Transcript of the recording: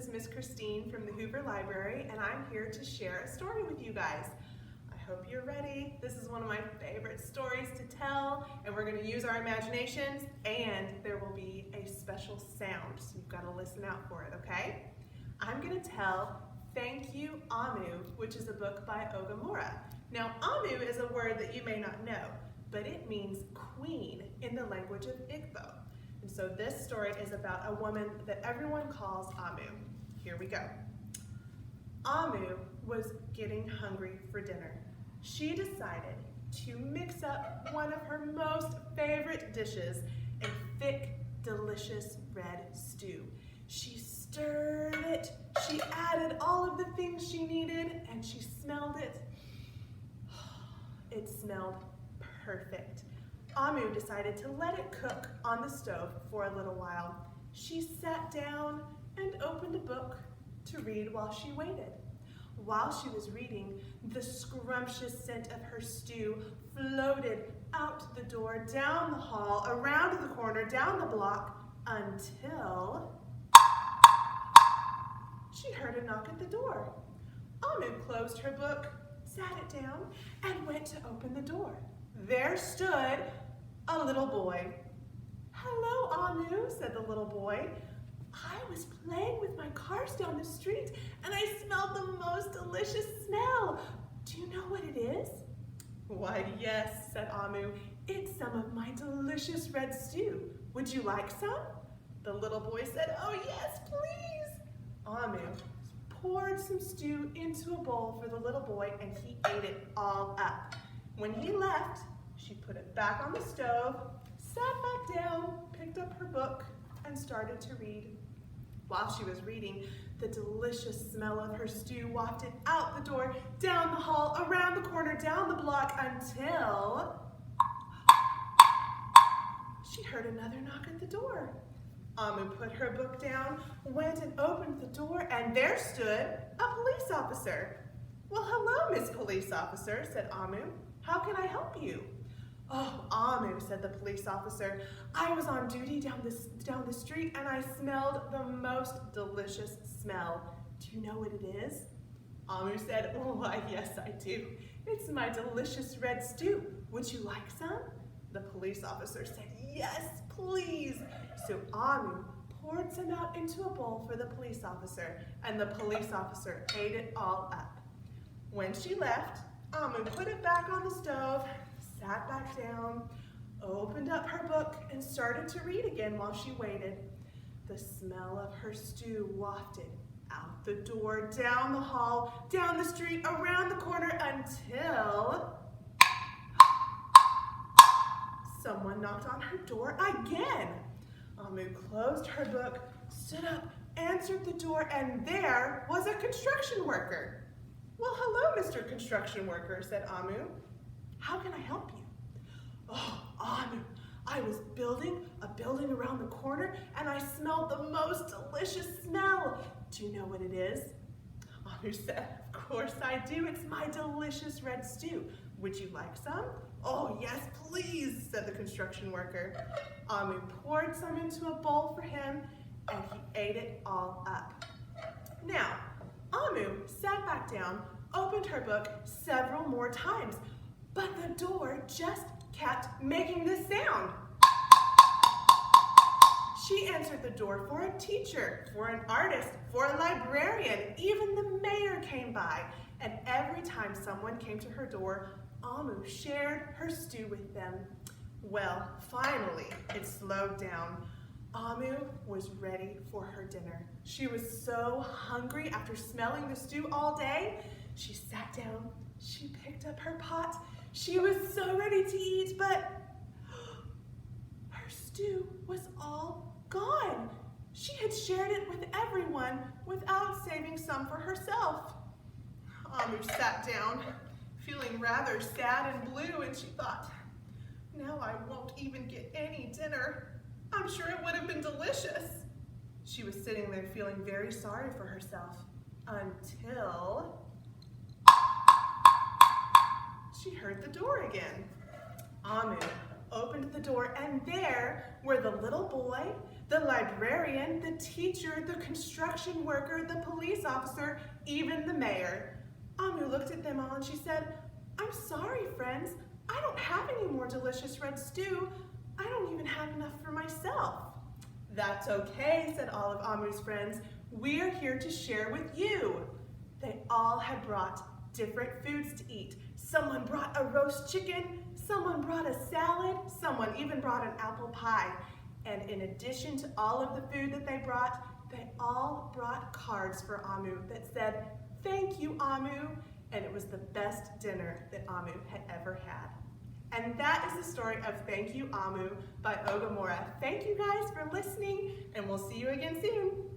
is Miss Christine from the Hoover Library, and I'm here to share a story with you guys. I hope you're ready. This is one of my favorite stories to tell, and we're going to use our imaginations, and there will be a special sound, so you've got to listen out for it, okay? I'm going to tell Thank You, OMU, which is a book by Ogamura. Now, OMU is a word that you may not know, but it means queen in the language of Igbo. And so this story is about a woman that everyone calls Amu. Here we go. Amu was getting hungry for dinner. She decided to mix up one of her most favorite dishes, a thick, delicious red stew. She stirred it, she added all of the things she needed, and she smelled it. It smelled perfect. Amu decided to let it cook on the stove for a little while. She sat down and opened a book to read while she waited. While she was reading, the scrumptious scent of her stew floated out the door, down the hall, around the corner, down the block, until she heard a knock at the door. Amu closed her book, sat it down, and went to open the door. There stood a little boy. "Hello, Amu," said the little boy. "I was playing with my cars down the street and I smelled the most delicious smell. Do you know what it is?" "Why, yes," said Amu. "It's some of my delicious red stew. Would you like some?" The little boy said, "Oh, yes, please." Amu poured some stew into a bowl for the little boy and he ate it all up. When he left, she put it back on the stove, sat back down, picked up her book, and started to read. While she was reading, the delicious smell of her stew wafted out the door, down the hall, around the corner, down the block, until she heard another knock at the door. Amu put her book down, went and opened the door, and there stood a police officer. "Well, hello, Miss Police Officer," said Amu. "How can I help you?" "Oh, Amu," said the police officer, "I was on duty down the street and I smelled the most delicious smell. Do you know what it is?" Amu said, "Why, yes, I do. It's my delicious red stew. Would you like some?" The police officer said, "Yes, please." So Amu poured some out into a bowl for the police officer, and the police officer ate it all up. When she left, Amu put it back on the stove, sat back down, opened up her book, and started to read again while she waited. The smell of her stew wafted out the door, down the hall, down the street, around the corner, until someone knocked on her door again. Amu closed her book, stood up, answered the door, and there was a construction worker. "Well, hello, Mr. Construction Worker," said Amu. "How can I help you?" "Oh, Amu, I was building a building around the corner and I smelled the most delicious smell. Do you know what it is?" Amu said, "Of course I do. It's my delicious red stew. Would you like some?" "Oh, yes, please," said the construction worker. Amu poured some into a bowl for him and he ate it all up. Now, Amu sat back down, opened her book several more times, but the door just kept making this sound. She answered the door for a teacher, for an artist, for a librarian, even the mayor came by, and every time someone came to her door, Amu shared her stew with them. Well, finally, it slowed down. Amu was ready for her dinner. She was so hungry after smelling the stew all day. She sat down, she picked up her pot. She was so ready to eat, but her stew was all gone. She had shared it with everyone without saving some for herself. Amu sat down, feeling rather sad and blue, and she thought, "Now I won't even get any dinner. I'm sure it would have been delicious." She was sitting there feeling very sorry for herself until she heard the door again. Amu opened the door, and there were the little boy, the librarian, the teacher, the construction worker, the police officer, even the mayor. Amu looked at them all and she said, "I'm sorry, friends. I don't have any more delicious red stew. I don't even have enough for myself." "That's okay," said all of Amu's friends. "We're here to share with you." They all had brought different foods to eat. Someone brought a roast chicken, someone brought a salad, someone even brought an apple pie. And in addition to all of the food that they all brought cards for Amu that said, "Thank you, Amu," and it was the best dinner that Amu had ever had. And that is the story of Thank You, Amu by Ogamura. Thank you guys for listening, and we'll see you again soon.